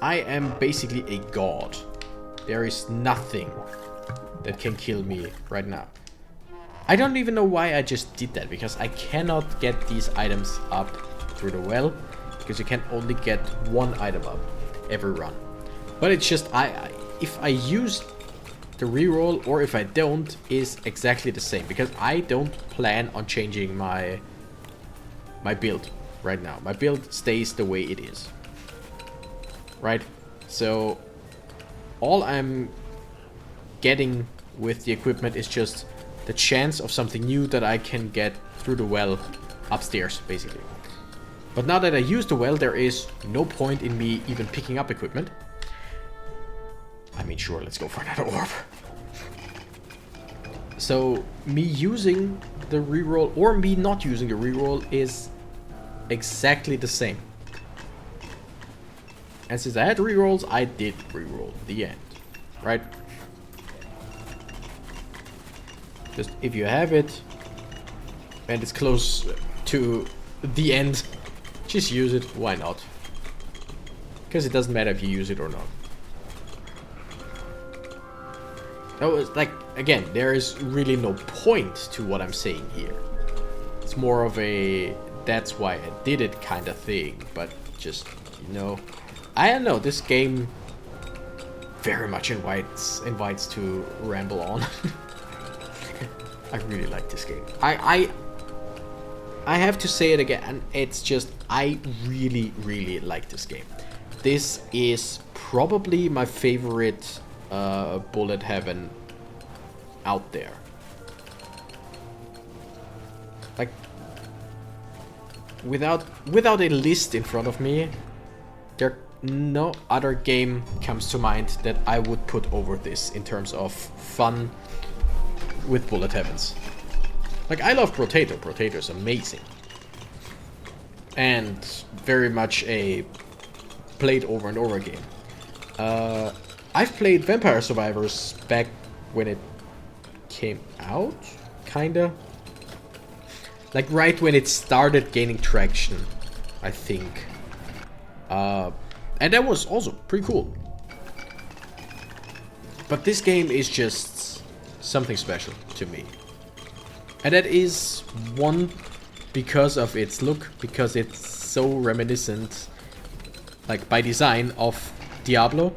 I am basically a god. There is nothing that can kill me right now. I don't even know why I just did that, because I cannot get these items up through the well, because you can only get one item up every run. But it's just, if I use the reroll or if I don't is exactly the same, because I don't plan on changing my build right now. My build stays the way it is. Right? So all I'm getting with the equipment is just the chance of something new that I can get through the well upstairs, basically. But now that I use the well, there is no point in me even picking up equipment. I mean, sure, let's go for another orb. So, me using the reroll or me not using the reroll is exactly the same. And since I had rerolls, I did reroll the end, right? Just if you have it and it's close to the end, just use it. Why not? Because it doesn't matter if you use it or not. Oh, like, again, there is really no point to what I'm saying here. It's more of a that's why I did it kind of thing. But just, you know, I don't know, this game very much invites to ramble on. I really like this game. I have to say it again, it's just, I really, really like this game. This is probably my favorite bullet heaven out there. Like, without a list in front of me, there no other game comes to mind that I would put over this in terms of fun with bullet heavens. Like, I love Potato. Potato's amazing. And very much a played over and over game. I've played Vampire Survivors back when it came out, kinda. Like right when it started gaining traction, I think. And that was also pretty cool. But this game is just something special to me. And that is one, because of its look, because it's so reminiscent, like by design, of Diablo,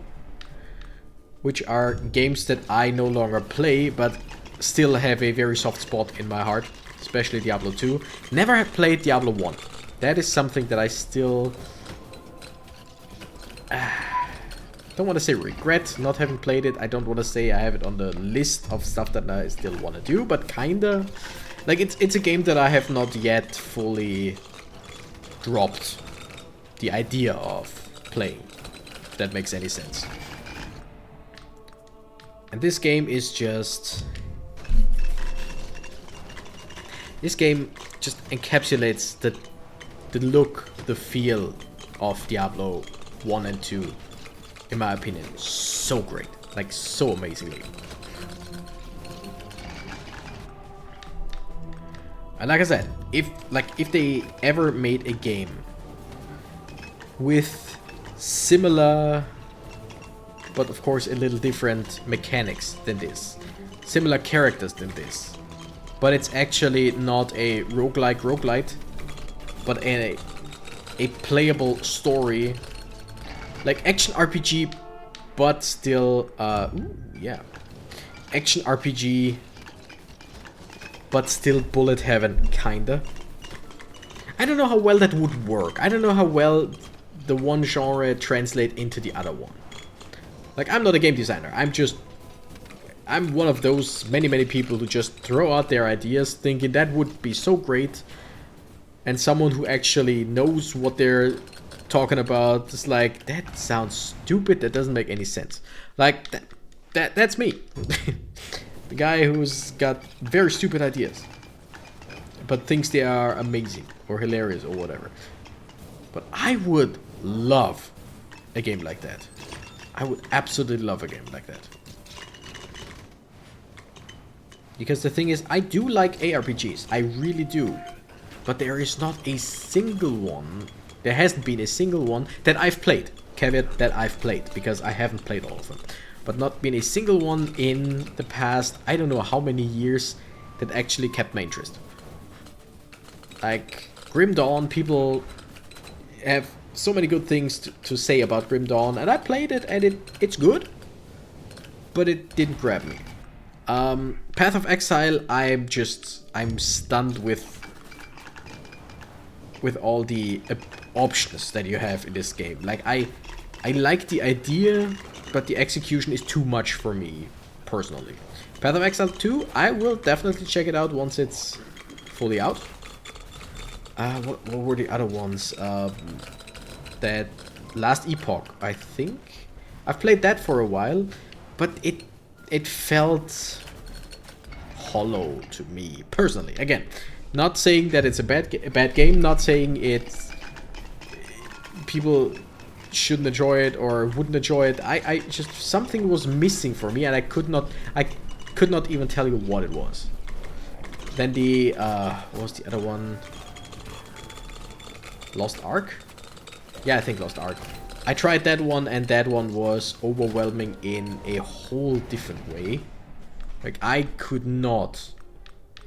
which are games that I no longer play, but still have a very soft spot in my heart, especially Diablo 2. Never have played Diablo 1. That is something that I still don't want to say regret not having played it. I don't want to say I have it on the list of stuff that I still want to do, but kinda. Like, it's a game that I have not yet fully dropped the idea of playing, if that makes any sense. And this game is just... This game just encapsulates the look, the feel of Diablo 1 and 2, in my opinion. So great. Like, so amazingly. And like I said, if they ever made a game with similar, but of course a little different mechanics than this, similar characters than this, but it's actually not a roguelite, but a playable story, like action RPG, but still, yeah, action RPG, but still bullet heaven, kinda. I don't know how well that would work. I don't know how well the one genre translate into the other one. Like, I'm not a game designer. I'm one of those many people who just throw out their ideas thinking that would be so great. And someone who actually knows what they're talking about is like, that sounds stupid, that doesn't make any sense. Like, that's me. The guy who's got very stupid ideas, but thinks they are amazing or hilarious or whatever. But I would love a game like that. I would absolutely love a game like that. Because the thing is, I do like ARPGs. I really do. But there is not a single one, there hasn't been a single one that I've played. Caveat that I've played, because I haven't played all of them. But not been a single one in the past, I don't know how many years, that actually kept my interest. Like, Grim Dawn, people have so many good things to say about Grim Dawn, and I played it, and it's good, but it didn't grab me. Path of Exile, I'm stunned with all the options that you have in this game. Like, I like the idea, but the execution is too much for me, personally. Path of Exile 2, I will definitely check it out once it's fully out. What were the other ones? That Last Epoch, I think. I've played that for a while, but it felt hollow to me personally. Again, not saying that it's a bad game, not saying it's people shouldn't enjoy it or wouldn't enjoy it. I just, something was missing for me, and I could not even tell you what it was. Then the what was the other one? Lost Ark? Yeah, I think Lost Ark. I tried that one, and that one was overwhelming in a whole different way. Like, I could not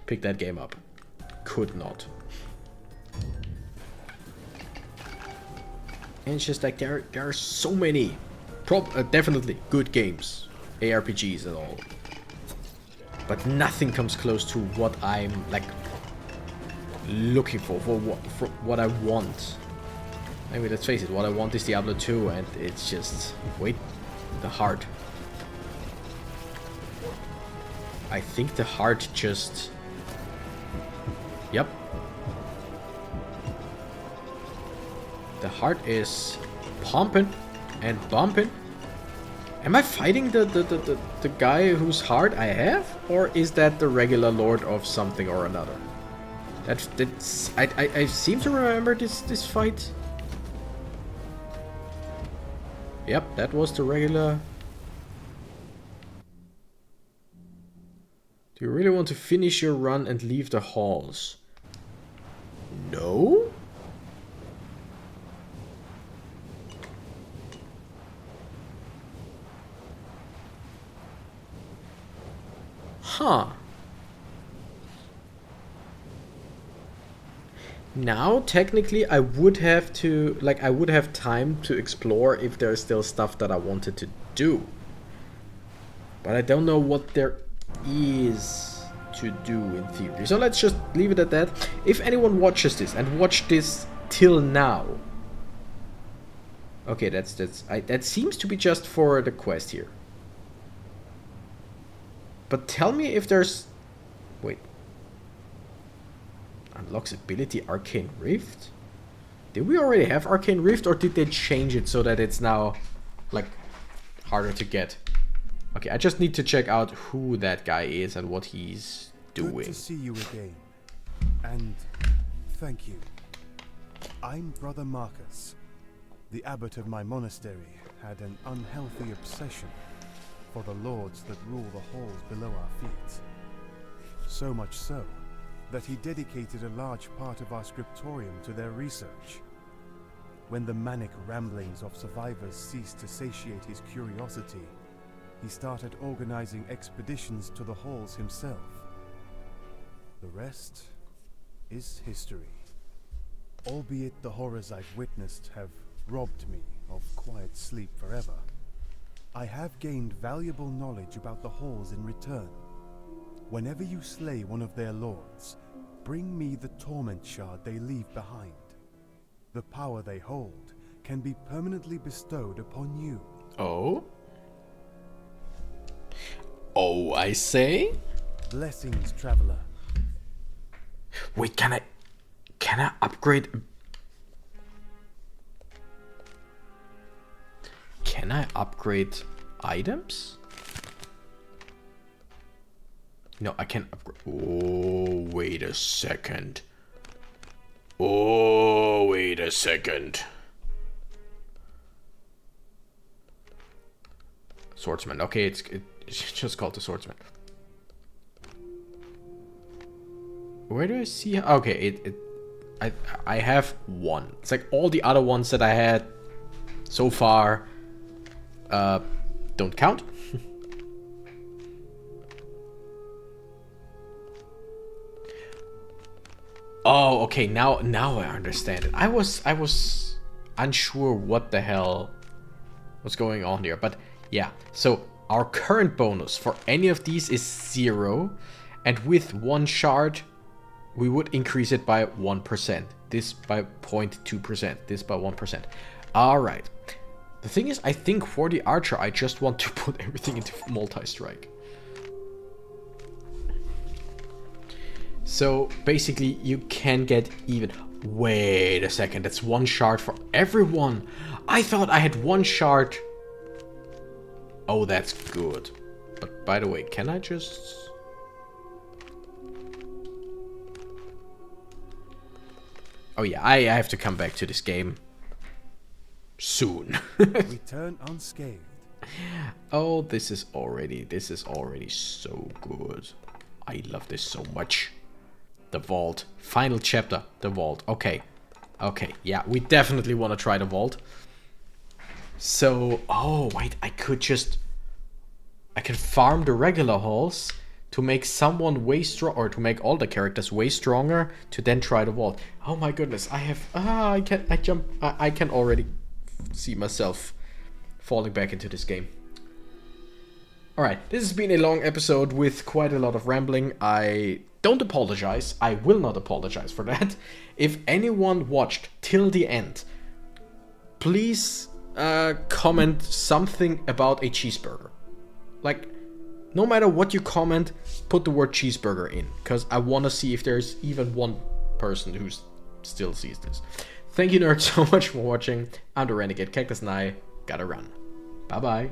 pick that game up. Could not. And it's just like, there are so many definitely good games, ARPGs and all, but nothing comes close to what I'm like looking for what I want. I mean, let's face it, what I want is Diablo 2, and it's just, wait, the heart. I think the heart just, yep. The heart is pumping and bumping. Am I fighting the guy whose heart I have? Or is that the regular lord of something or another? That's I seem to remember this fight. Yep, that was the regular. Do you really want to finish your run and leave the halls? No? Huh. Now, technically, I would have to, like, I would have time to explore if there's still stuff that I wanted to do. But I don't know what there is to do in theory. So let's just leave it at that. If anyone watches this and watched this till now. Okay, that seems to be just for the quest here. But tell me if there's... Wait. Unlocks ability Arcane Rift? Did we already have Arcane Rift, or did they change it so that it's now, like, harder to get? Okay, I just need to check out who that guy is and what he's doing. Good to see you again. And thank you. I'm Brother Marcus. The abbot of my monastery had an unhealthy obsession for the lords that rule the halls below our feet. So much so that he dedicated a large part of our scriptorium to their research. When the manic ramblings of survivors ceased to satiate his curiosity, he started organizing expeditions to the halls himself. The rest is history. Albeit the horrors I've witnessed have robbed me of quiet sleep forever, I have gained valuable knowledge about the halls in return. Whenever you slay one of their lords, bring me the torment shard they leave behind. The power they hold can be permanently bestowed upon you. Oh? Oh, I say? Blessings, traveler. Wait, can I upgrade? Can I upgrade items? No, I can't upgrade. Oh, wait a second. Oh, wait a second. Swordsman. Okay, it's just called the Swordsman. Where do I see? Okay, I have one. It's like all the other ones that I had so far don't count. Oh, okay, now I understand it. I was unsure what the hell was going on here, but yeah. So our current bonus for any of these is 0, and with one shard we would increase it by 1%. This by 0.2%, this by 1%. Alright. The thing is, I think for the archer I just want to put everything into multi-strike. So basically you can get even... Wait a second, that's 1 shard for everyone. I thought I had 1 shard. Oh, that's good. But by the way, can I just... Oh yeah, I have to come back to this game soon. Return unscathed. Oh, this is already so good. I love this so much. The vault. Final chapter. The vault. Okay. Okay. Yeah, we definitely want to try the vault. So, oh, wait. I can farm the regular halls to make someone way strong, or to make all the characters way stronger to then try the vault. Oh my goodness. I can already see myself falling back into this game. Alright, this has been a long episode with quite a lot of rambling. I don't apologize. I will not apologize for that. If anyone watched till the end, please comment something about a cheeseburger. Like, no matter what you comment, put the word cheeseburger in, because I want to see if there's even one person who still sees this. Thank you, nerds, so much for watching. I'm the Renegade Cactus, and I gotta run. Bye-bye.